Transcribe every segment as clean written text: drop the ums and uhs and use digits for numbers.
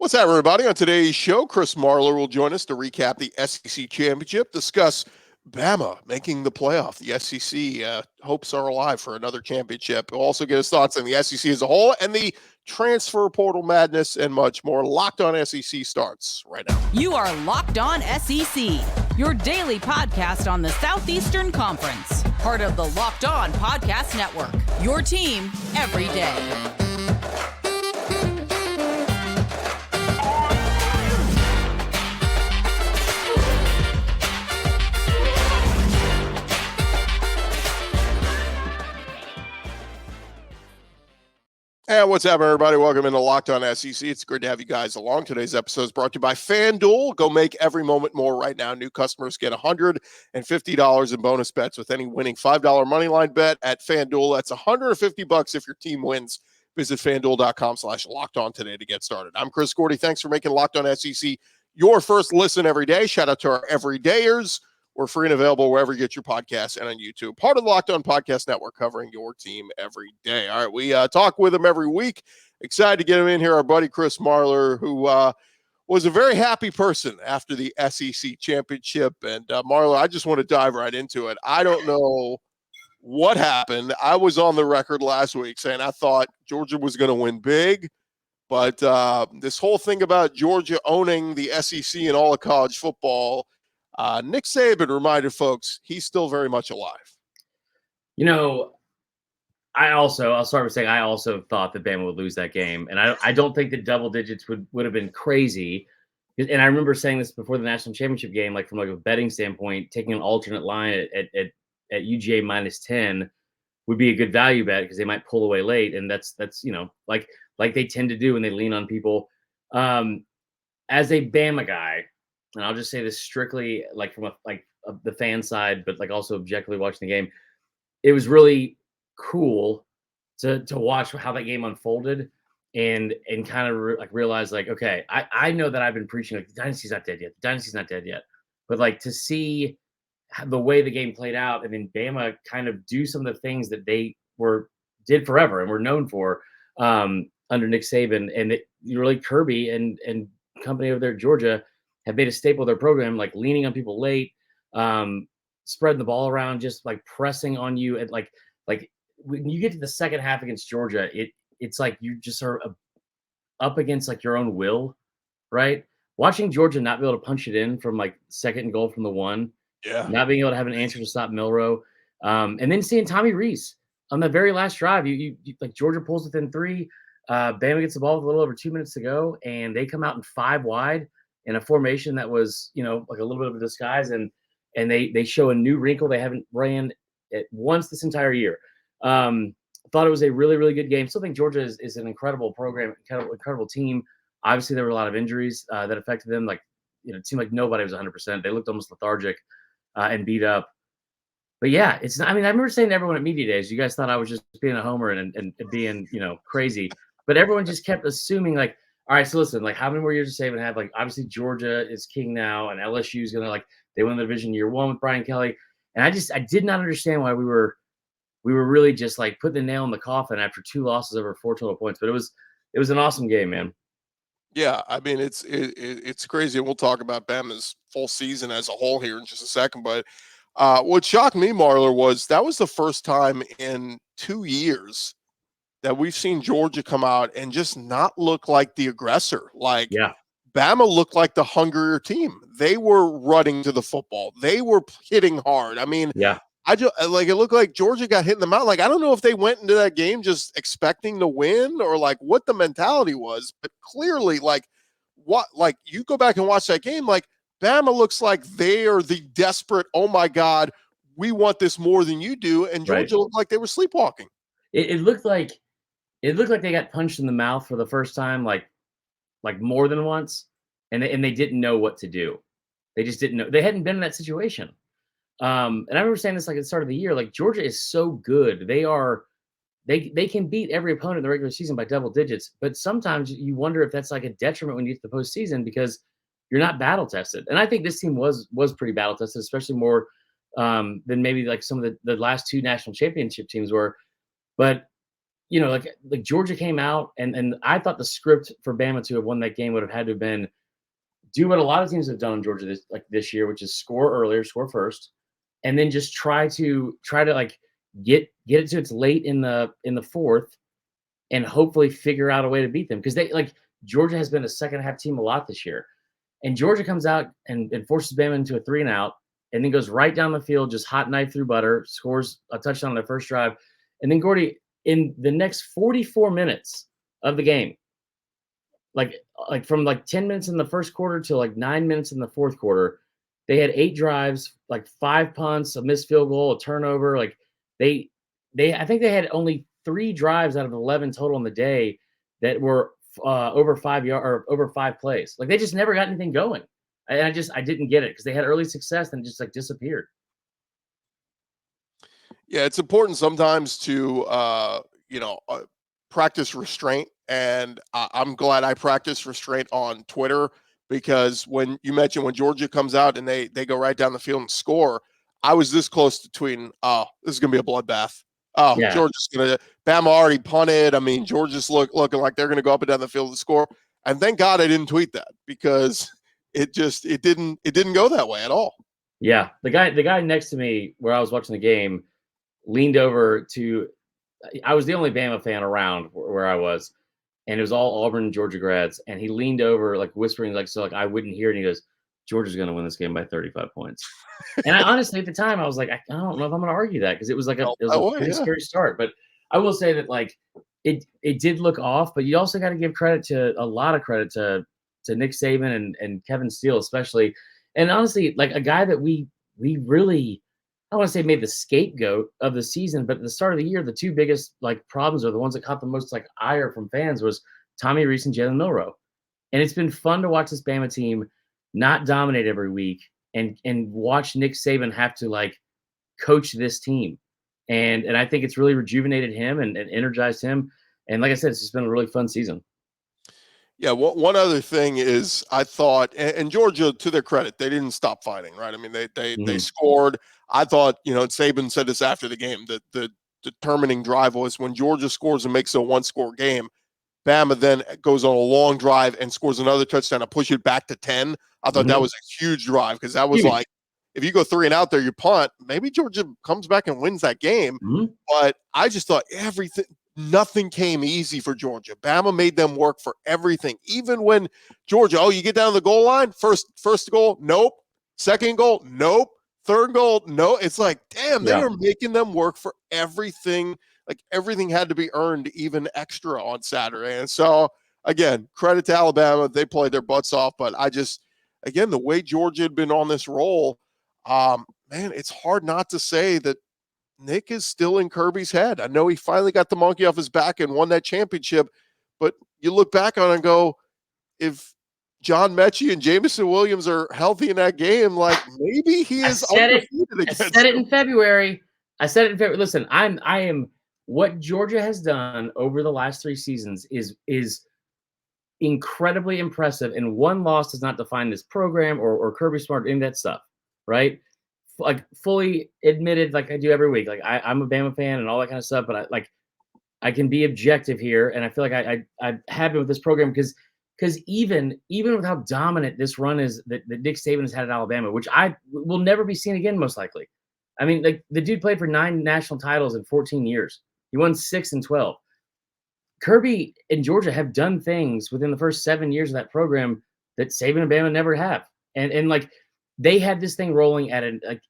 What's up, everybody? On today's show, Chris Marler will join us to recap the SEC championship, discuss Bama making the playoff. The SEC hopes are alive for another championship. We'll also get his thoughts on the SEC as a whole and the transfer portal madness and much more. Locked On SEC starts right now. You are Locked On SEC, your daily podcast on the Southeastern Conference. Part of the Locked On Podcast Network, your team every day. And what's up, everybody? Welcome into Locked On SEC. It's great to have you guys along. Today's episode is brought to you by FanDuel. Go make every moment more right now. New customers get $150 in bonus bets with any winning $5 moneyline bet at FanDuel. That's $150 if your team wins. Visit FanDuel.com/LockedOn today to get started. I'm Chris Gordy. Thanks for making Locked On SEC your first listen every day. Shout out to our everydayers. We're free and available wherever you get your podcasts and on YouTube. Part of the Locked On Podcast Network, covering your team every day. All right, we talk with him every week. Excited to get him in here. Our buddy Chris Marler, who was a very happy person after the SEC championship. And Marler, I just want to dive right into it. I don't know what happened. I was on the record last week saying I thought Georgia was going to win big. But this whole thing about Georgia owning the SEC and all of college football, Nick Saban reminded folks he's still very much alive. You know, I'll start with saying I also thought that Bama would lose that game. And I don't think that double digits would have been crazy. And I remember saying this before the national championship game, like from like a betting standpoint, taking an alternate line at UGA -10 would be a good value bet because they might pull away late. And that's you know, like they tend to do when they lean on people. As a Bama guy, and I'll just say this strictly like from the fan side, but like also objectively watching the game, it was really cool to watch how that game unfolded and kind of realize like, okay, I know that I've been preaching like the dynasty's not dead yet. The dynasty's not dead yet. But like to see the way the game played out and then Bama kind of do some of the things that they did forever and were known for under Nick Saban, and really Kirby and company over there at Georgia have made a staple of their program, like leaning on people late, spreading the ball around, just like pressing on you. And like when you get to the second half against Georgia, it's like you just are up against like your own will, right? Watching Georgia not be able to punch it in from like second and goal from the one, not being able to have an answer to stop Milroe, and then seeing Tommy Rees on the very last drive, you like Georgia pulls within 3, Bama gets the ball with a little over 2 minutes to go, and they come out in 5 wide. In a formation that was, you know, like a little bit of a disguise, and they show a new wrinkle they haven't ran at once this entire year. Thought it was a really, really good game. Still think Georgia is an incredible program, incredible team. Obviously, there were a lot of injuries that affected them. Like, you know, it seemed like nobody was 100%. They looked almost lethargic and beat up. But yeah, it's not. I mean, I remember saying to everyone at media days, you guys thought I was just being a homer and being, you know, crazy. But everyone just kept assuming like, all right, so listen, like how many more years does Saban have? Like obviously Georgia is king now, and LSU is gonna they won the division year 1 with Brian Kelly. And I did not understand why we were really just like putting the nail in the coffin after 2 losses over 4 total points. But it was an awesome game, man. Yeah, I mean it's crazy. We'll talk about Bama's full season as a whole here in just a second. But what shocked me, Marler, was that was the first time in 2 years that we've seen Georgia come out and just not look like the aggressor. Like Bama looked like the hungrier team. They were running to the football. They were hitting hard. I mean, I just like it looked like Georgia got hit in the mouth. Like I don't know if they went into that game just expecting to win or like what the mentality was, but clearly like you go back and watch that game, like Bama looks like they are the desperate, oh my God, we want this more than you do. And Georgia looked like they were sleepwalking. It looked like they got punched in the mouth for the first time, like more than once, and they didn't know what to do. They just didn't know. They hadn't been in that situation. And I remember saying this like at the start of the year, like Georgia is so good. They can beat every opponent in the regular season by double digits, but sometimes you wonder if that's like a detriment when you get to the postseason because you're not battle tested. And I think this team was pretty battle tested, especially more than maybe like some of the last 2 national championship teams were. But like Georgia came out, and I thought the script for Bama to have won that game would have had to have been do what a lot of teams have done in Georgia this year, which is score earlier, score first, and then just try to like get it to it's late in the fourth, and hopefully figure out a way to beat them, because Georgia has been a second half team a lot this year, and Georgia comes out and forces Bama into a 3-and-out, and then goes right down the field, just hot knife through butter, scores a touchdown on their first drive, and then Gordy, in the next 44 minutes of the game, like from 10 minutes in the first quarter to 9 minutes in the fourth quarter, they had 8 drives, 5 punts, a missed field goal, a turnover. I think they had only 3 drives out of 11 total in the day that were over 5 yards or over 5 plays. They just never got anything going. And I didn't get it, because they had early success and just disappeared. Yeah, it's important sometimes to practice restraint, and I'm glad I practiced restraint on Twitter, because when you mentioned when Georgia comes out and they go right down the field and score, I was this close to tweeting, "Oh, this is gonna be a bloodbath. Oh, yeah. Georgia's gonna Bama already punted. I mean, Georgia's looking like they're gonna go up and down the field and score." And thank God I didn't tweet that, because it didn't go that way at all. Yeah, the guy next to me where I was watching the game leaned over to. I was the only Bama fan around where I was, and it was all Auburn and Georgia grads. And he leaned over, whispering, I wouldn't hear it. And he goes, "Georgia's going to win this game by 35 points." And I honestly, at the time, I was like, I don't know if I'm going to argue that, because it was a pretty scary start. But I will say that it did look off. But you also got to give a lot of credit to Nick Saban and Kevin Steele, especially. And honestly, a guy that we really, I want to say, made the scapegoat of the season, but at the start of the year, the 2 biggest problems, or the ones that caught the most ire from fans, was Tommy Rees and Jalen Milroe. And it's been fun to watch this Bama team not dominate every week, and watch Nick Saban have to coach this team. And I think it's really rejuvenated him and energized him. And like I said, it's just been a really fun season. Yeah, one other thing is, I thought, and Georgia, to their credit, they didn't stop fighting, right? I mean, they scored. I thought, Saban said this after the game, that the determining drive was when Georgia scores and makes a 1-score game, Bama then goes on a long drive and scores another touchdown to push it back to 10. I thought that was a huge drive, because that was if you go 3-and-out there, you punt, maybe Georgia comes back and wins that game. But I just thought nothing came easy for Georgia. Bama made them work for everything. Even when Georgia, you get down to the goal line, first goal, nope. Second goal, nope. Third goal, no. It's damn, they were making them work for everything. Everything had to be earned, even extra on Saturday. And so, again, credit to Alabama. They played their butts off. But again, the way Georgia had been on this roll, man, it's hard not to say that Nick is still in Kirby's head. I know he finally got the monkey off his back and won that championship, but you look back on it and go, if John Mechie and Jameson Williams are healthy in that game, maybe he is undefeated against them. I said it in February. Listen, I am what Georgia has done over the last 3 seasons is incredibly impressive, and one loss does not define this program or Kirby Smart, any of that stuff, right? Fully admitted, like I do every week. I'm a Bama fan and all that kind of stuff, but I can be objective here, and I feel like I have been with this program because even with how dominant this run is that Nick Saban has had at Alabama, which I will never be seen again, most likely. I mean, the dude played for 9 national titles in 14 years. He won 6 in 12. Kirby and Georgia have done things within the first 7 years of that program that Saban and Bama never have, and they had this thing rolling at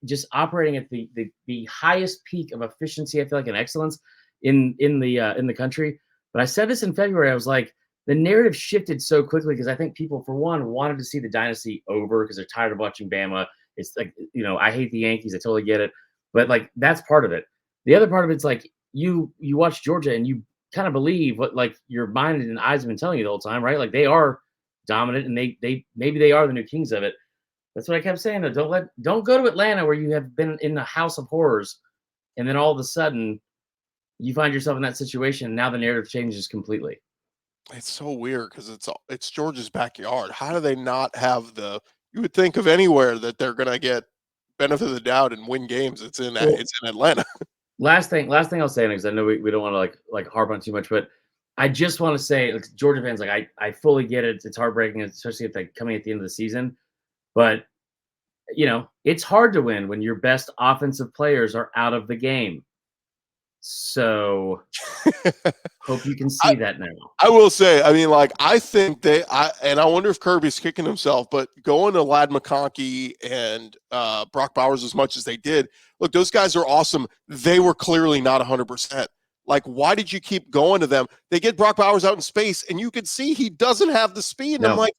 just operating at the highest peak of efficiency, I feel like, and excellence in the country. But I said this in February. I was like, the narrative shifted so quickly because I think people, for one, wanted to see the dynasty over because they're tired of watching Bama. It's I hate the Yankees. I totally get it. But that's part of it. The other part of it's you watch Georgia and you kind of believe what your mind and eyes have been telling you the whole time, right? They are dominant and maybe they are the new kings of it. That's what I kept saying. Though. Don't go to Atlanta where you have been in the house of horrors, and then all of a sudden you find yourself in that situation. And now the narrative changes completely. It's so weird because it's Georgia's backyard. How do they not have you would think of anywhere that they're going to get benefit of the doubt and win games? It's in Atlanta. Last thing I'll say, because I know we don't want to like harp on too much, but I just want to say, like, Georgia fans, like I fully get it. It's heartbreaking, especially if like coming at the end of the season. But it's hard to win when your best offensive players are out of the game. So hope you can see that now. I will say, I mean, like, I think and I wonder if Kirby's kicking himself, but going to Ladd McConkey and Brock Bowers as much as they did, look, those guys are awesome. They were clearly not 100%. Like, why did you keep going to them? They get Brock Bowers out in space, and you could see he doesn't have the speed. And No. I'm like,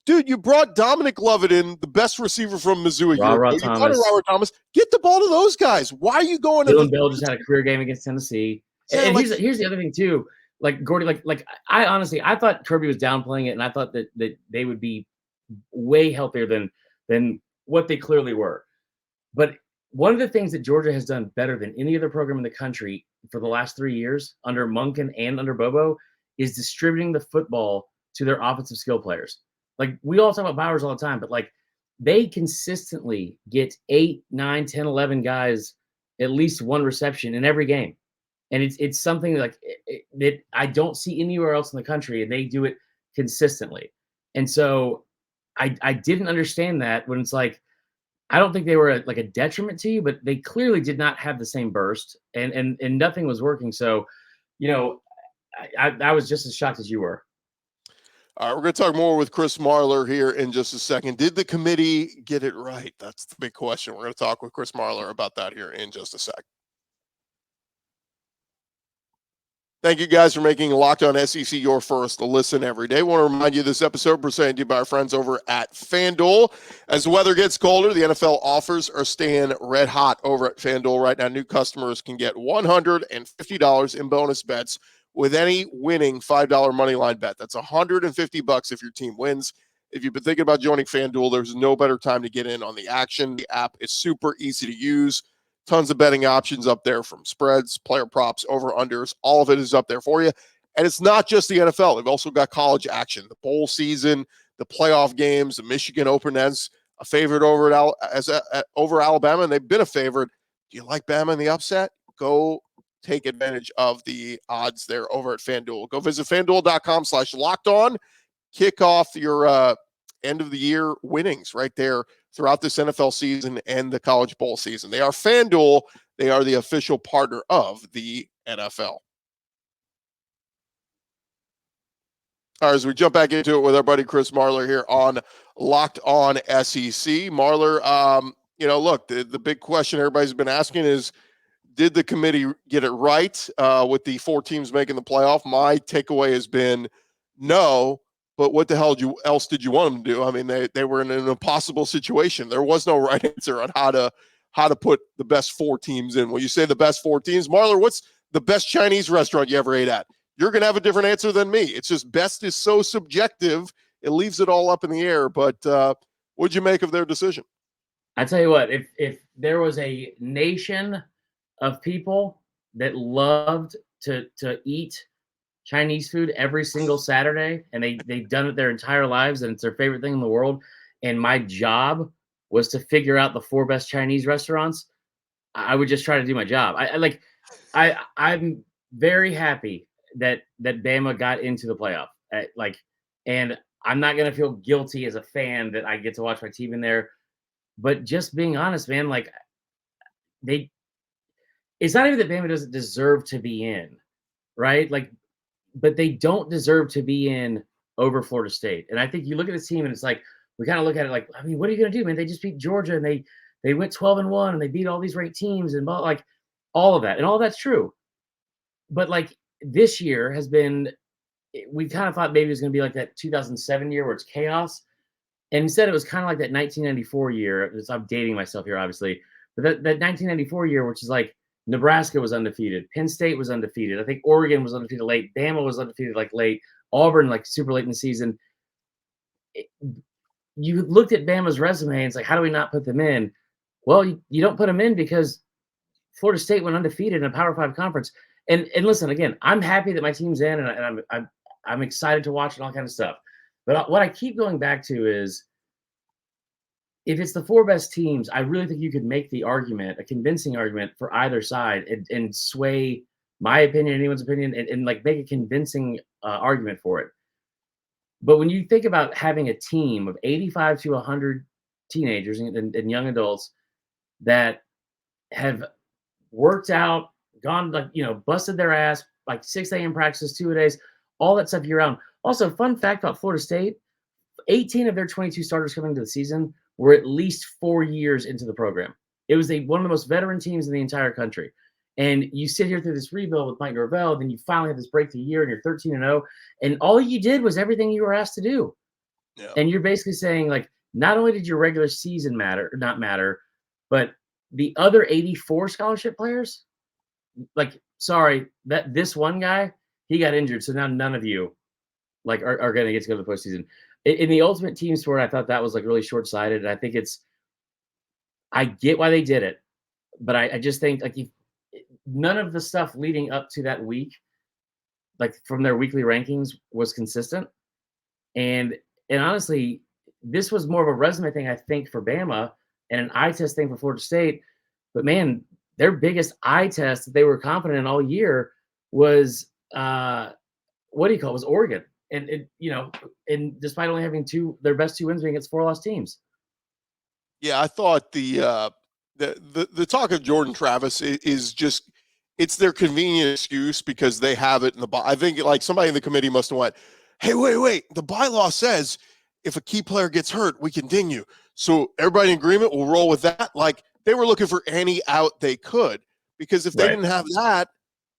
dude, you brought Dominic Lovett in, the best receiver from Mizzou a year ago. You brought in Robert Thomas. Get the ball to those guys. Why are you going to Dylan Bell just had a career game against Tennessee. Yeah, and here's the other thing too. Like Gordy, like I honestly thought Kirby was downplaying it, and I thought that they would be way healthier than what they clearly were. But one of the things that Georgia has done better than any other program in the country for the last 3 years, under Monken and under Bobo, is distributing the football to their offensive skill players. Like, we all talk about Bowers all the time, but like, they consistently get 8, 9, 10, 11 guys at least one reception in every game. And it's something like that I don't see anywhere else in the country, and they do it consistently. And so I didn't understand that when it's like, I don't think they were like a detriment to you, but they clearly did not have the same burst, and nothing was working. So, I was just as shocked as you were. All right, we're going to talk more with Chris Marler here in just a second. Did the committee get it right? That's the big question. We're going to talk with Chris Marler about that here in just a sec. Thank you guys for making Locked On SEC your first listen every day. I want to remind you this episode presented to you by our friends over at FanDuel. As the weather gets colder, the NFL offers are staying red hot over at FanDuel right now. New customers can get $150 in bonus bets with any winning $5 moneyline bet. That's $150 if your team wins. If you've been thinking about joining FanDuel, there's no better time to get in on the action. The app is super easy to use. Tons of betting options up there, from spreads, player props, over-unders. All of it is up there for you. And it's not just the NFL. They've also got college action, the bowl season, the playoff games, the Michigan Open as a favorite over over Alabama, and they've been a favorite. Do you like Bama in the upset? Go take advantage of the odds there over at FanDuel. Go visit FanDuel.com/lockedon. Kick off your end of the year winnings right there throughout this NFL season and the college bowl season. They are FanDuel. They are the official partner of the NFL. All right, as we jump back into it with our buddy Chris Marler here on Locked On SEC. Marler, look, the big question everybody's been asking is, did the committee get it right with the 4 teams making the playoff? My takeaway has been no. But what the hell else did you want them to do? I mean, they were in an impossible situation. There was no right answer on how to put the best 4 teams in. When you say the best 4 teams, Marler, what's the best Chinese restaurant you ever ate at? You're going to have a different answer than me. It's just best is so subjective. It leaves it all up in the air. But what'd you make of their decision? I tell you what, if there was a nation of people that loved to eat Chinese food every single Saturday, and they've done it their entire lives, and it's their favorite thing in the world, and my job was to figure out the 4 best Chinese restaurants, I would just try to do my job. I'm very happy that Bama got into the playoff. And I'm not gonna feel guilty as a fan that I get to watch my team in there. But just being honest, man, like, it's not even that Bama doesn't deserve to be in, right? Like, but they don't deserve to be in over Florida State. And I think you look at this team and it's like, we kind of look at it like, I mean, what are you going to do, man? They just beat Georgia, and they went 12-1, and they beat all these ranked teams, and like all of that. And all that's true. But like, this year has been, we kind of thought maybe it was going to be like that 2007 year where it's chaos. And instead it was kind of like that 1994 year. I'm dating myself here, obviously. But that 1994 year, which is like, Nebraska was undefeated. Penn State was undefeated. I think Oregon was undefeated late. Bama was undefeated like late. Auburn like super late in the season. You looked at Bama's resume and it's like, how do we not put them in? Well, you don't put them in because Florida State went undefeated in a Power 5 conference. And listen, again, I'm happy that my team's in, and I'm excited to watch and all kind of stuff. But what I keep going back to is, if it's the 4 best teams, I really think you could make the argument, a convincing argument for either side, and sway my opinion, anyone's opinion, and like make a convincing argument for it. But when you think about having a team of 85 to 100 teenagers and young adults that have worked out, gone, like, busted their ass, like 6 a.m. practices, 2 days, all that stuff year round. Also, fun fact about Florida State, 18 of their 22 starters coming into the season were at least 4 years into the program. It was one of the most veteran teams in the entire country. And you sit here through this rebuild with Mike Norvell, then you finally have this breakthrough year and you're 13-0, and all you did was everything you were asked to do. Yeah. And you're basically saying, like, not only did your regular season not matter, but the other 84 scholarship players, like, sorry, that this one guy, he got injured, so now none of you like are going to get to go to the postseason. In the ultimate team sport, I thought that was like really short-sighted, and I think I get why they did it, but I just think, like, none of the stuff leading up to that week, like from their weekly rankings, was consistent. And honestly, this was more of a resume thing, I think, for Bama, and an eye test thing for Florida State. But man, their biggest eye test that they were confident in all year was was Oregon. And despite only having their best 2 wins being against 4 lost teams. Yeah, I thought the talk of Jordan Travis is just, it's their convenient excuse because they have it in the I think like somebody in the committee must have went, hey, wait, the bylaw says if a key player gets hurt, we can ding you. So everybody in agreement, will roll with that. Like, they were looking for any out they could, because if they didn't have that,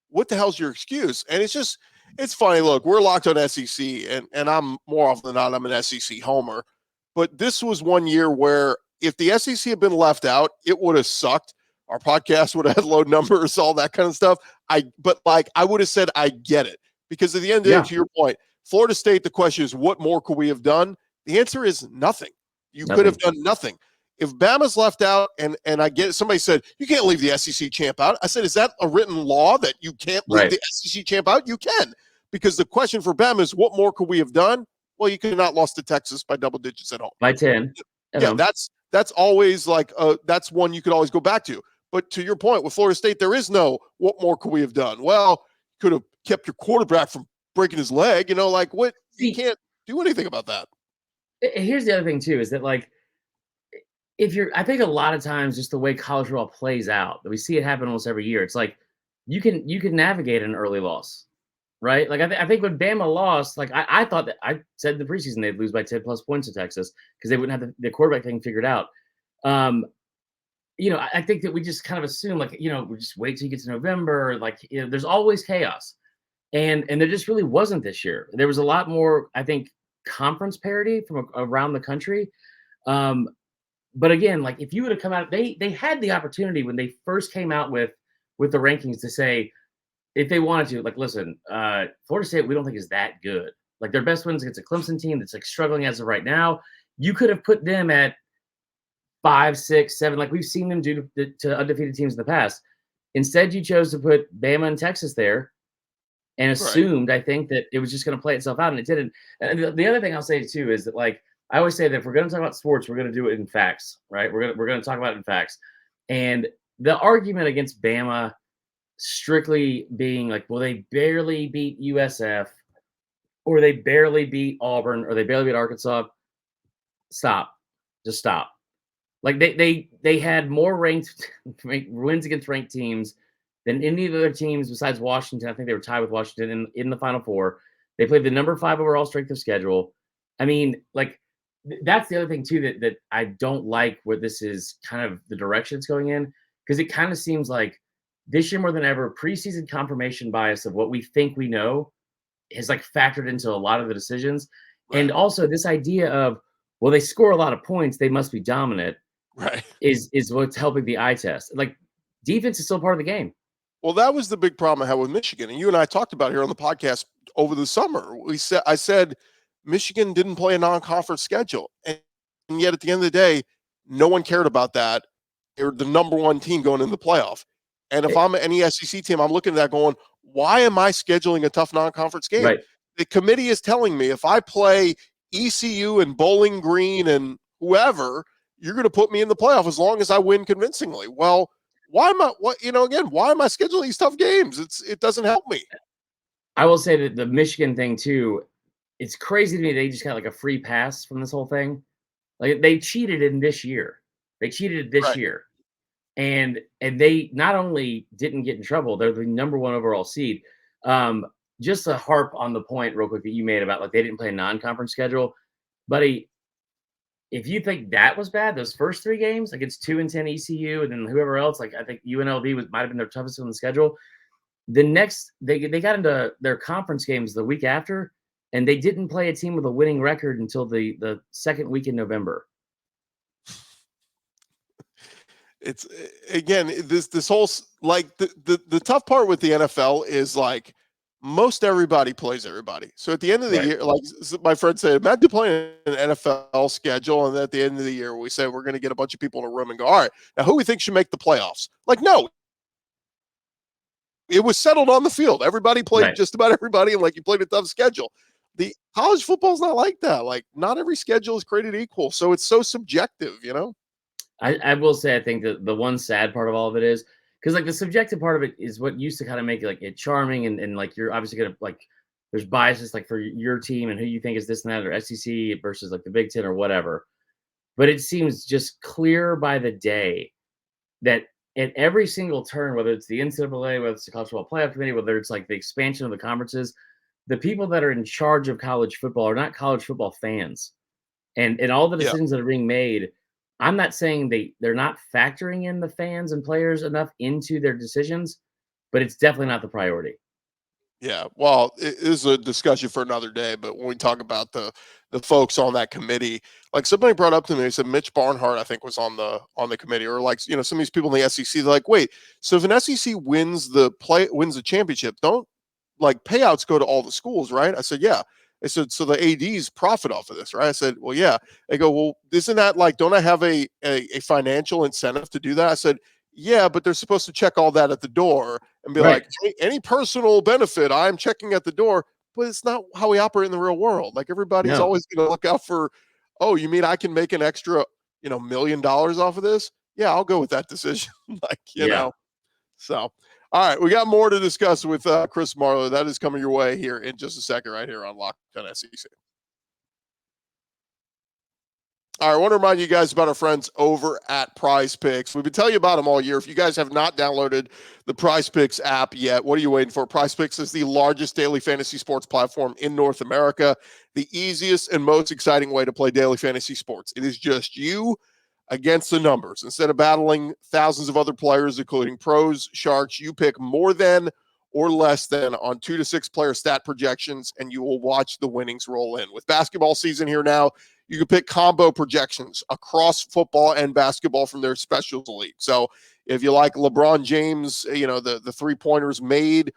what the hell's your excuse? And it's funny. Look, we're locked on SEC, and I'm more often than not, I'm an SEC homer. But this was one year where if the SEC had been left out, it would have sucked. Our podcast would have had low numbers, all that kind of stuff. I would have said, I get it. Because at the end of the day, to your point, Florida State, the question is, what more could we have done? The answer is nothing. You could have done nothing. If Bama's left out, and I get it, somebody said, you can't leave the SEC champ out. I said, is that a written law that you can't leave the SEC champ out? You can. Because the question for Bama is, what more could we have done? Well, you could have not lost to Texas by double digits at home. By 10. Yeah, that's always like, that's one you could always go back to. But to your point, with Florida State, there is no, what more could we have done? Well, could have kept your quarterback from breaking his leg. Like, what? You can't do anything about that. Here's the other thing, too, is that, like, I think a lot of times just the way college football plays out, that we see it happen almost every year, it's like you can navigate an early loss, right? Like, I think when Bama lost, like, I thought that, I said in the preseason they'd lose by 10 plus points to Texas because they wouldn't have the quarterback thing figured out. I think that we just kind of assume, like, we just wait till you get to November. Like, there's always chaos. And there just really wasn't this year. There was a lot more, I think, conference parity from around the country. But again, like, if you would have come out, they had the opportunity when they first came out with the rankings to say, if they wanted to, like, listen, Florida State, we don't think is that good. Like, their best wins against a Clemson team that's like struggling as of right now. You could have put them at 5, 6, 7, like we've seen them do to undefeated teams in the past. Instead, you chose to put Bama and Texas there and assumed, I think, that it was just going to play itself out, and it didn't. And the other thing I'll say, too, is that, like, I always say that if we're going to talk about sports, we're going to do it in facts, right? We're going to talk about it in facts. And the argument against Bama strictly being like, well, they barely beat USF, or they barely beat Auburn, or they barely beat Arkansas. Stop. Just stop. Like, they had more ranked wins against ranked teams than any of the other teams besides Washington. I think they were tied with Washington in the Final Four. They played the number 5 overall strength of schedule. I mean, like, that's the other thing, too, that I don't like where this is kind of the direction it's going in, because it kind of seems like this year more than ever, preseason confirmation bias of what we think we know has, like, factored into a lot of the decisions. Right. And also this idea of, well, they score a lot of points, they must be dominant. Right. Is what's helping the eye test. Like, defense is still part of the game. Well, that was the big problem I had with Michigan. And you and I talked about it here on the podcast over the summer. I said Michigan didn't play a non-conference schedule. And yet at the end of the day, no one cared about that. They're the number 1 team going in the playoff. And if I'm any SEC team, I'm looking at that going, why am I scheduling a tough non-conference game? Right. The committee is telling me if I play ECU and Bowling Green and whoever, you're going to put me in the playoff as long as I win convincingly. Well, why am I, why am I scheduling these tough games? It doesn't help me. I will say that the Michigan thing too, it's crazy to me they just got like a free pass from this whole thing. Like they cheated in this year. They cheated this Right. year. And they not only didn't get in trouble, they're the number 1 overall seed. Just to harp on the point real quick that you made about like they didn't play a non-conference schedule, buddy. If you think that was bad, those first 3 games against 2-10 ECU and then whoever else, like I think UNLV might have been their toughest on the schedule. The next they got into their conference games the week after, and they didn't play a team with a winning record until the second week in November. It's again this whole like the tough part with the NFL is like most everybody plays everybody. So at the end of the year, like my friend said, imagine playing an NFL schedule, and at the end of the year we say we're going to get a bunch of people in a room and go, all right, now who we think should make the playoffs? Like, no. It was settled on the field. Everybody played just about everybody, and like you played a tough schedule. The college football is not like that. Like not every schedule is created equal. So it's so subjective, I will say, I think that the one sad part of all of it is because like the subjective part of it is what used to kind of make it like it charming and like you're obviously gonna like there's biases like for your team and who you think is this and that or SEC versus like the Big Ten or whatever. But it seems just clear by the day that at every single turn, whether it's the NCAA, whether it's the College Football Playoff Committee, whether it's like the expansion of the conferences, the people that are in charge of college football are not college football fans. And all the decisions that are being made, I'm not saying they're not factoring in the fans and players enough into their decisions, but it's definitely not the priority. Yeah, well, it is a discussion for another day. But when we talk about the folks on that committee, like somebody brought up to me, they said Mitch Barnhart, I think, was on the committee, or like some of these people in the SEC. They're like, wait, so if an SEC wins the championship, don't like payouts go to all the schools, right? I said, yeah. I said, so the ADs profit off of this, right? I said, well, yeah. They go, well, isn't that like, don't I have a financial incentive to do that? I said, yeah, but they're supposed to check all that at the door and be like, any personal benefit, I'm checking at the door. But it's not how we operate in the real world. Like everybody's always going to look out for, oh, you mean I can make an extra, $1 million off of this? Yeah, I'll go with that decision. you know. So, all right, we got more to discuss with Chris Marler. That is coming your way here in just a second, right here on Locked On SEC. All right, I want to remind you guys about our friends over at Prize Picks. We've been telling you about them all year. If you guys have not downloaded the Prize Picks app yet, what are you waiting for? Prize Picks is the largest daily fantasy sports platform in North America, the easiest and most exciting way to play daily fantasy sports. It is just you against the numbers. Instead of battling thousands of other players, including pros, sharks, you pick more than or less than on 2 to 6 player stat projections, and you will watch the winnings roll in. With basketball season here now, you can pick combo projections across football and basketball from their specials league. So if you like LeBron James, the 3-pointers made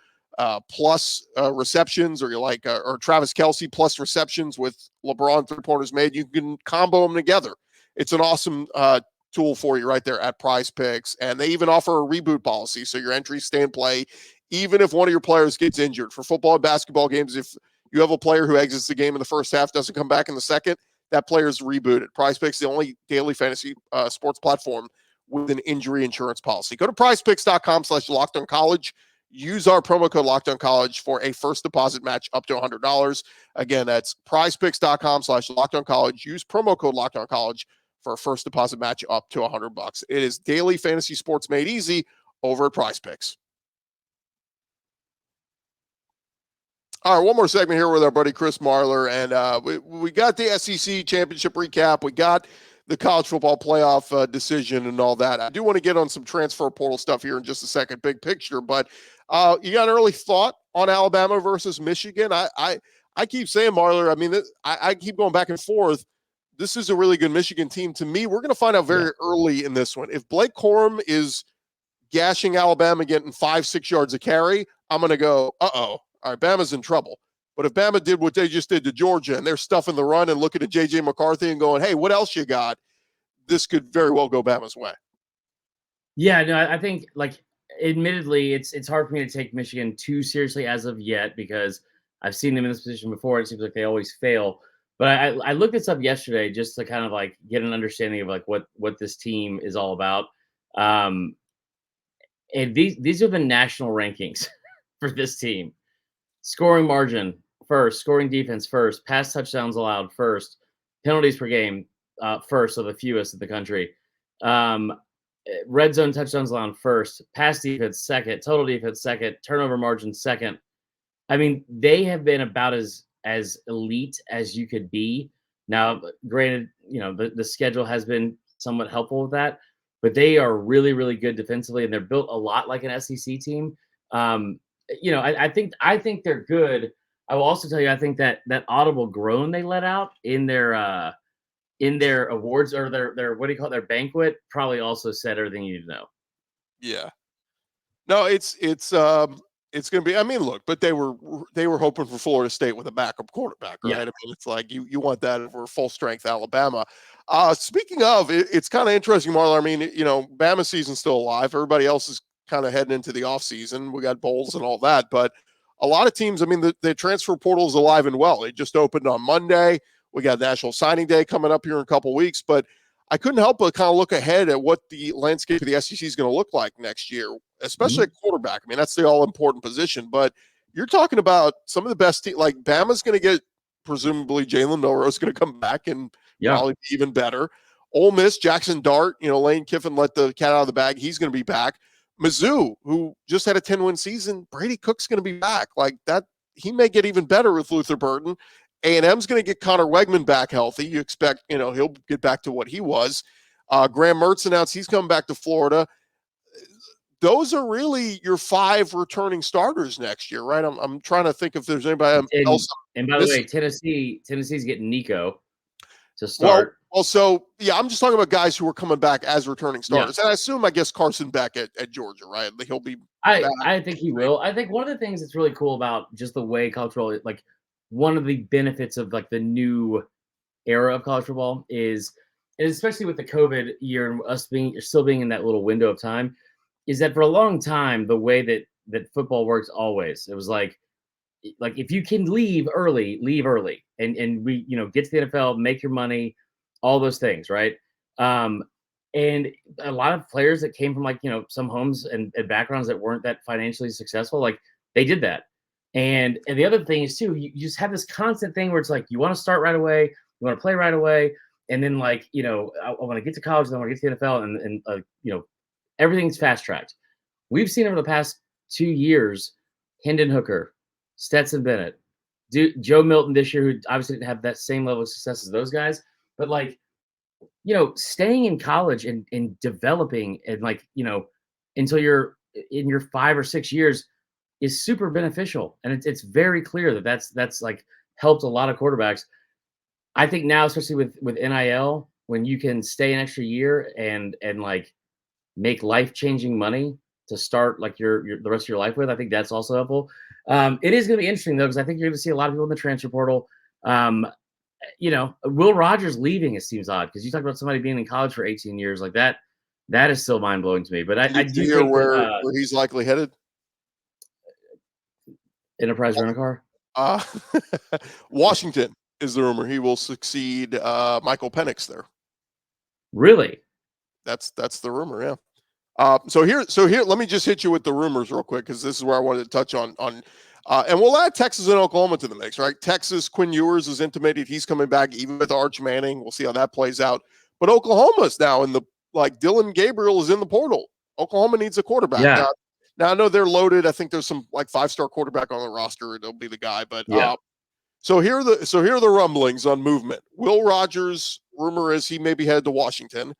plus receptions, or you like or Travis Kelce plus receptions with LeBron 3-pointers made, you can combo them together. It's an awesome tool for you right there at Prize Picks. And they even offer a reboot policy, so your entries stay in play even if one of your players gets injured. For football and basketball games, if you have a player who exits the game in the first half, doesn't come back in the second, that player is rebooted. Prize Picks, the only daily fantasy sports platform with an injury insurance policy. Go to prizepicks.com/lockedoncollege. Use our promo code LockedOnCollege for a first deposit match up to $100. Again, that's prizepicks.com/lockedoncollege. Use promo code LockedOnCollege for a first deposit match up to $100. It is daily fantasy sports made easy over at Prize Picks. All right, one more segment here with our buddy Chris Marler, and we got the SEC championship recap. We got the college football playoff decision and all that. I do want to get on some transfer portal stuff here in just a second, big picture, but you got an early thought on Alabama versus Michigan? I keep saying, Marler, I mean, I keep going back and forth. This is a really good Michigan team. To me, we're going to find out very early in this one. If Blake Corum is gashing Alabama, getting 5-6 yards a carry, I'm going to go, uh-oh. All right, Bama's in trouble. But if Bama did what they just did to Georgia and they're stuffing the run and looking at J.J. McCarthy and going, hey, what else you got? This could very well go Bama's way. Yeah, no, I think, like, admittedly, it's hard for me to take Michigan too seriously as of yet because I've seen them in this position before. It seems like they always fail. But I looked this up yesterday just to kind of like get an understanding of like what this team is all about. And these are the national rankings for this team. Scoring margin first, scoring defense first, pass touchdowns allowed first, penalties per game first, so the fewest of the country. Red zone touchdowns allowed first, pass defense second, total defense second, turnover margin second. I mean, they have been about as elite as you could be. Now, granted, the schedule has been somewhat helpful with that, but they are really, really good defensively, and they're built a lot like an SEC team. I think they're good. I will also tell you, I think that audible groan they let out in their awards or their what do you call it, their banquet probably also said everything you need to know. Yeah. No, it's going to be. I mean, look, but they were hoping for Florida State with a backup quarterback, right? Yeah. I mean, it's like you want that over full strength Alabama. Speaking of, it's kind of interesting, Marler. I mean, Bama season's still alive. Everybody else is kind of heading into the off season. We got bowls and all that, but a lot of teams. I mean, the transfer portal is alive and well. It just opened on Monday. We got National Signing Day coming up here in a couple weeks, but I couldn't help but kind of look ahead at what the landscape of the SEC is going to look like next year, especially at quarterback. I mean, that's the all-important position, but you're talking about some of the best teams. Like Bama's going to get, presumably, Jalen Milroe's going to come back and probably be even better. Ole Miss, Jackson Dart, Lane Kiffin let the cat out of the bag. He's going to be back. Mizzou, who just had a 10-win season, Brady Cook's going to be back. Like that, he may get even better with Luther Burden. A&M's going to get Connor Wegman back healthy. You expect, he'll get back to what he was. Graham Mertz announced he's coming back to Florida. Those are really your 5 returning starters next year, right? I'm trying to think if there's anybody else. And by the way, Tennessee's getting Nico to start. I'm just talking about guys who are coming back as returning starters. Yeah. And I guess Carson Beck at Georgia, right? He'll be. I think he will. I think one of the things that's really cool about just the way college football, like one of the benefits of like the new era of college football is, and especially with the COVID year and us still being in that little window of time, is that for a long time, the way that football works always, it was like if you can leave early and we, get to the NFL, make your money, all those things. Right. And a lot of players that came from some homes and backgrounds that weren't that financially successful, they did that. And the other thing is too, you just have this constant thing where it's like, you want to start right away, you want to play right away. And then I want to get to college, then I want to get to the NFL and everything's fast tracked. We've seen over the past 2 years, Hendon Hooker, Stetson Bennett, Joe Milton this year, who obviously didn't have that same level of success as those guys, but staying in college and developing and until you're in your 5 or 6 years is super beneficial. And it's very clear that's helped a lot of quarterbacks. I think now, especially with NIL, when you can stay an extra year and make life-changing money to start the rest of your life with, I think that's also helpful. It is going to be interesting though, because I think you're going to see a lot of people in the transfer portal. Will Rogers leaving, it seems odd because you talk about somebody being in college for 18 years like that. That is still mind-blowing to me. But I do hear think where he's likely headed. Enterprise Rent-A-Car. Washington is the rumor. He will succeed Michael Penix there. Really? That's the rumor, yeah. So here, let me just hit you with the rumors real quick because this is where I wanted to touch on, and we'll add Texas and Oklahoma to the mix, right? Texas, Quinn Ewers has intimated he's coming back, even with Arch Manning. We'll see how that plays out. But Oklahoma's now in the Dylan Gabriel is in the portal. Oklahoma needs a quarterback. Yeah. Now I know they're loaded. I think there's some 5-star quarterback on the roster. It'll be the guy, but So here are the rumblings on movement. Will Rogers, rumor is he maybe headed to Washington.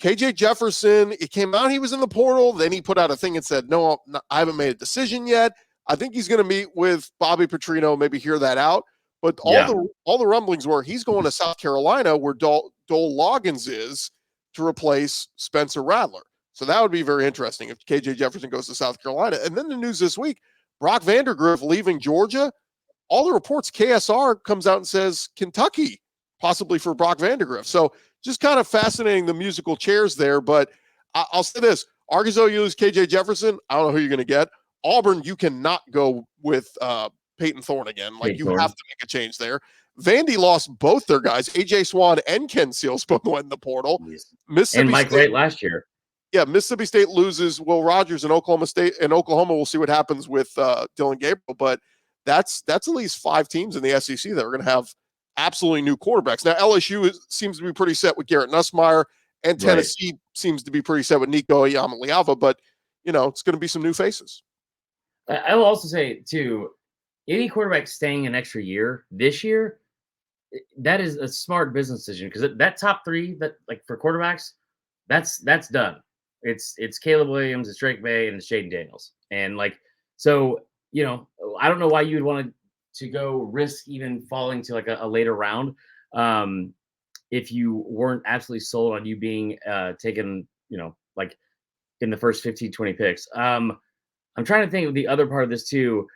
KJ Jefferson, it came out he was in the portal. Then he put out a thing and said, no, I haven't made a decision yet. I think he's going to meet with Bobby Petrino, maybe hear that out. But all the rumblings were he's going to South Carolina where Dole Loggins is to replace Spencer Rattler. So that would be very interesting if KJ Jefferson goes to South Carolina. And then the news this week, Brock Vandagriff leaving Georgia. All the reports, KSR comes out and says Kentucky, possibly for Brock Vandagriff. So just kind of fascinating, the musical chairs there. But I'll say this, Arkansas, you lose KJ Jefferson. I don't know who you're going to get. Auburn, you cannot go with Peyton Thorne again. You have to make a change there. Vandy lost both their guys. AJ Swan and Ken Seals both went in the portal. Yes. Mississippi And Mike State, Wright last year. Yeah, Mississippi State loses Will Rogers in Oklahoma State. In Oklahoma, we'll see what happens with Dylan Gabriel. But that's at least 5 teams in the SEC that are going to have absolutely new quarterbacks. Now, LSU seems to be pretty set with Garrett Nussmeier, and Tennessee seems to be pretty set with Nico Iamaleava. But, it's going to be some new faces. I will also say, too, any quarterback staying an extra year this year, that is a smart business decision, because that top 3 that for quarterbacks, that's done. It's Caleb Williams, it's Drake May, and it's Jaden Daniels. And so, I don't know why you would want to go risk even falling to a later round if you weren't absolutely sold on you being taken, in the first 15, 20 picks. I'm trying to think of the other part of this too.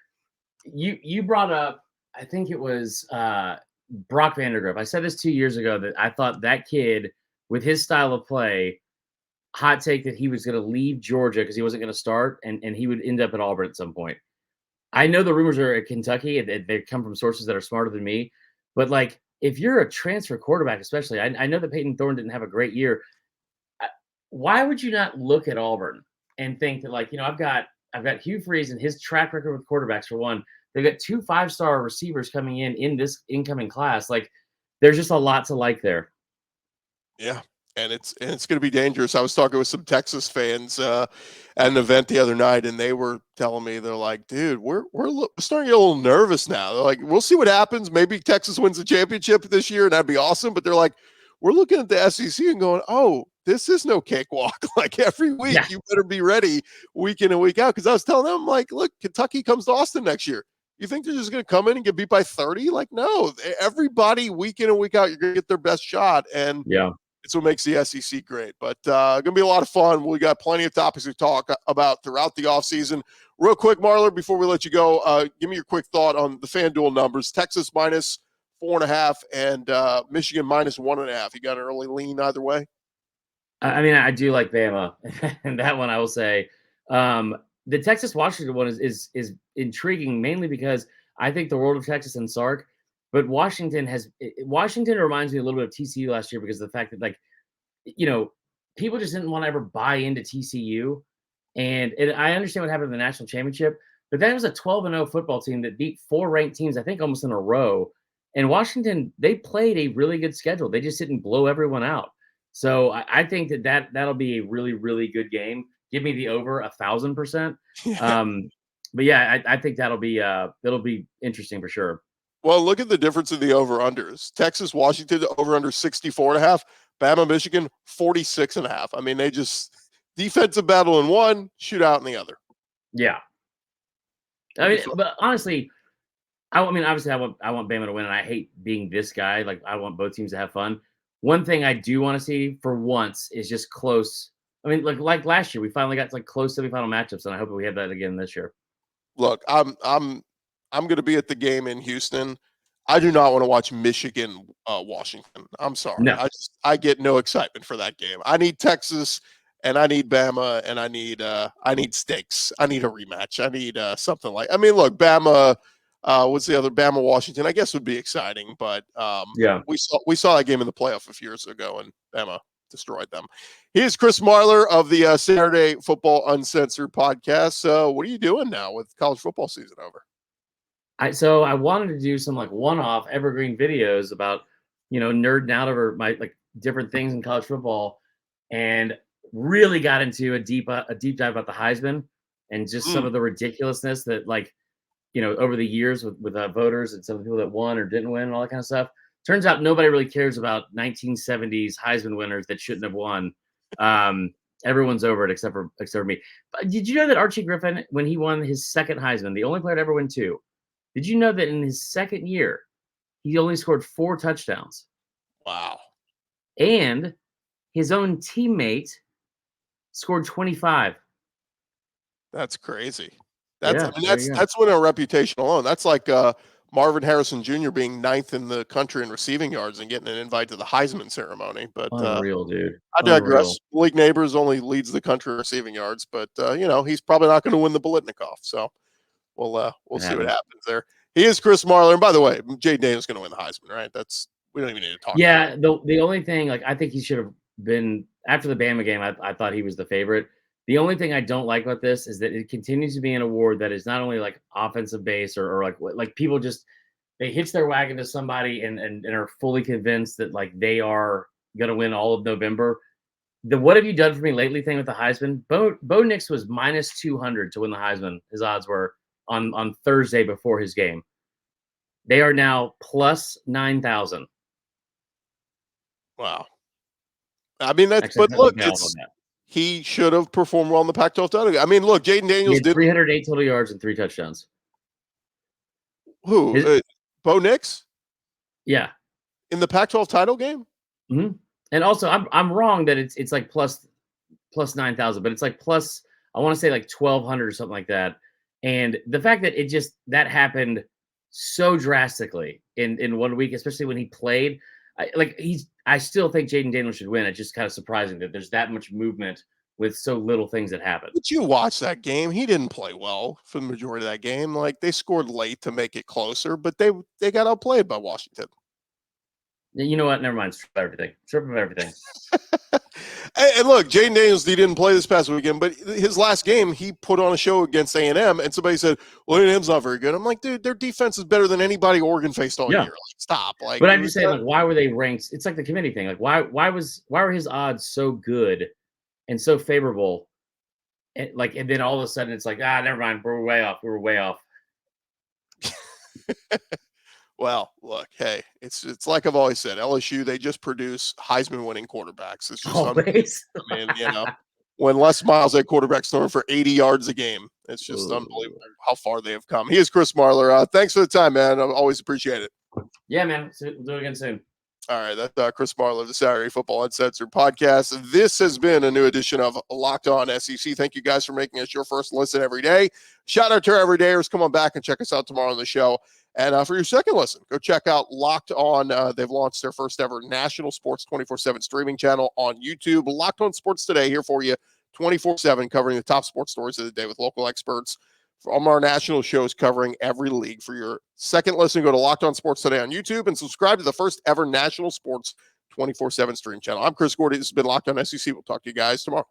You brought up, I think it was Brock Vandergriff. I said this 2 years ago that I thought that kid, with his style of play, hot take that he was going to leave Georgia because he wasn't going to start, and he would end up at Auburn at some point. I know the rumors are at Kentucky, and they come from sources that are smarter than me. But if you're a transfer quarterback, especially, I know that Peyton Thorne didn't have a great year. Why would you not look at Auburn and think that I've got Hugh Freeze and his track record with quarterbacks, for one. They've got 2 5-star receivers coming in this incoming class. There's just a lot to like there. Yeah. And it's going to be dangerous. I was talking with some Texas fans at an event the other night, and they were telling me, they're like, dude, we're starting to get a little nervous now. They're like, we'll see what happens. Maybe Texas wins the championship this year, and that'd be awesome. But they're like, we're looking at the SEC and going, oh, this is no cakewalk. Every week, you better be ready week in and week out. Because I was telling them, look, Kentucky comes to Austin next year. You think they're just going to come in and get beat by 30? No, everybody week in and week out, you're going to get their best shot. And it's what makes the SEC great. But going to be a lot of fun. We got plenty of topics to talk about throughout the offseason. Real quick, Marler, before we let you go, give me your quick thought on the FanDuel numbers. Texas -4.5 and Michigan -1.5. You got an early lean either way? I mean, I do like Bama. And that one I will say. The Texas-Washington one is intriguing, mainly because I think the world of Texas and Sark. But Washington reminds me a little bit of TCU last year, because of the fact that people just didn't want to ever buy into TCU. And I understand what happened in the national championship, but that was a 12-0 football team that beat 4 ranked teams, I think almost in a row. And Washington, they played a really good schedule. They just didn't blow everyone out. So I think that'll be a really, really good game. Give me the over 1,000%. But yeah, I think it'll be interesting for sure. Well, look at the difference in the over-unders. Texas, Washington, over-under 64.5. Bama, Michigan, 46.5. I mean, they just defensive battle in one, shootout in the other. Yeah. I mean, but honestly, obviously I want Bama to win, and I hate being this guy. I want both teams to have fun. One thing I do want to see for once is just close. I mean, like last year, we finally got close semifinal matchups, and I hope that we have that again this year. Look, I'm going to be at the game in Houston. I do not want to watch Michigan, Washington. I'm sorry. No. I get no excitement for that game. I need Texas, and I need Bama, and I need stakes. I need a rematch. I need something like. I mean, look, Bama. What's the other? Bama, Washington. I guess would be exciting, but we saw that game in the playoff a few years ago, and Bama destroyed them. Here's Chris Marler of the Saturday Football Uncensored podcast. So, what are you doing now with college football season over? So I wanted to do some one-off evergreen videos about, nerding out over my different things in college football, and really got into a deep dive about the Heisman and just some of the ridiculousness that over the years with voters and some of the people that won or didn't win and all that kind of stuff. Turns out nobody really cares about 1970s Heisman winners that shouldn't have won. Everyone's over it except for me. But did you know that Archie Griffin, when he won his second Heisman, the only player to ever win 2, did you know that in his second year, he only scored 4 touchdowns? Wow. And his own teammate scored 25. That's crazy. That's that's winning a reputation alone. That's like Marvin Harrison Jr. being 9th in the country in receiving yards and getting an invite to the Heisman ceremony. But unreal, dude. I digress. Malik Neighbors only leads the country in receiving yards, but he's probably not going to win the Biletnikoff. So we'll see what happens there. He is Chris Marler. And by the way, Jay Daniels going to win the Heisman, right? We don't even need to talk Yeah, about it. the only thing, like, I think he should have been after the Bama game. I thought he was the favorite. The only thing I don't like about this is that it continues to be an award that is not only like offensive based or like people just they hitch their wagon to somebody and are fully convinced that like they are gonna win all of November. The "what have you done for me lately" thing with the Heisman. Bo Nix was minus 200 to win the Heisman. His odds were on Thursday before his game. They are now plus 9,000. Wow. I mean, Actually, but look, yeah, I'll hold that. he should have performed well in the Pac-12 title. I mean, look, Jaden He Daniels had did. 308 total yards and 3 touchdowns. Who? Bo Nix Yeah. in the Pac-12 title game? Mhm. And also, I'm wrong that it's like plus 9,000, but it's like plus, I want to say like 1,200 or something like that. And the fact that that happened so drastically in 1 week, especially when he played, I still think Jaden Daniels should win. It's just kind of surprising that there's that much movement with so little things that happen. Did you watch that game? He didn't play well for the majority of that game. Like, they scored late to make it closer, but they got outplayed by Washington. You know what? Never mind. Strip everything. Strip of everything. And look, Jaden Daniels, he didn't play this past weekend, but his last game, he put on a show against A&M, and somebody said, well, A&M's not very good. I'm like, dude, their defense is better than anybody Oregon faced all year. Like, stop. Like, but I'm just saying, like, why were they ranked? It's like the committee thing. Like, why were his odds so good and so favorable? And then all of a sudden it's like, never mind. We're way off. We were way off. Well, look, hey, it's like I've always said, LSU, they just produce Heisman winning quarterbacks. It's just always. I mean, when Les Miles at quarterback throwing for 80 yards a game, it's just unbelievable how far they have come. He is Chris Marler. Thanks for the time, man. I always appreciate it. Yeah, man. We'll do it again soon. All right, that's Chris Marler, the Saturday Football Uncensored podcast. This has been a new edition of Locked On SEC. Thank you guys for making us your first listen every day. Shout out to our everydayers. Come on back and check us out tomorrow on the show. And for your second listen, go check out Locked On. They've launched their first ever national sports 24/7 streaming channel on YouTube. Locked On Sports Today here for you 24/7, covering the top sports stories of the day with local experts from our national shows covering every league. For your second listen, go to Locked On Sports Today on YouTube and subscribe to the first ever national sports 24/7 stream channel. I'm Chris Gordy. This has been Locked On SEC. We'll talk to you guys tomorrow.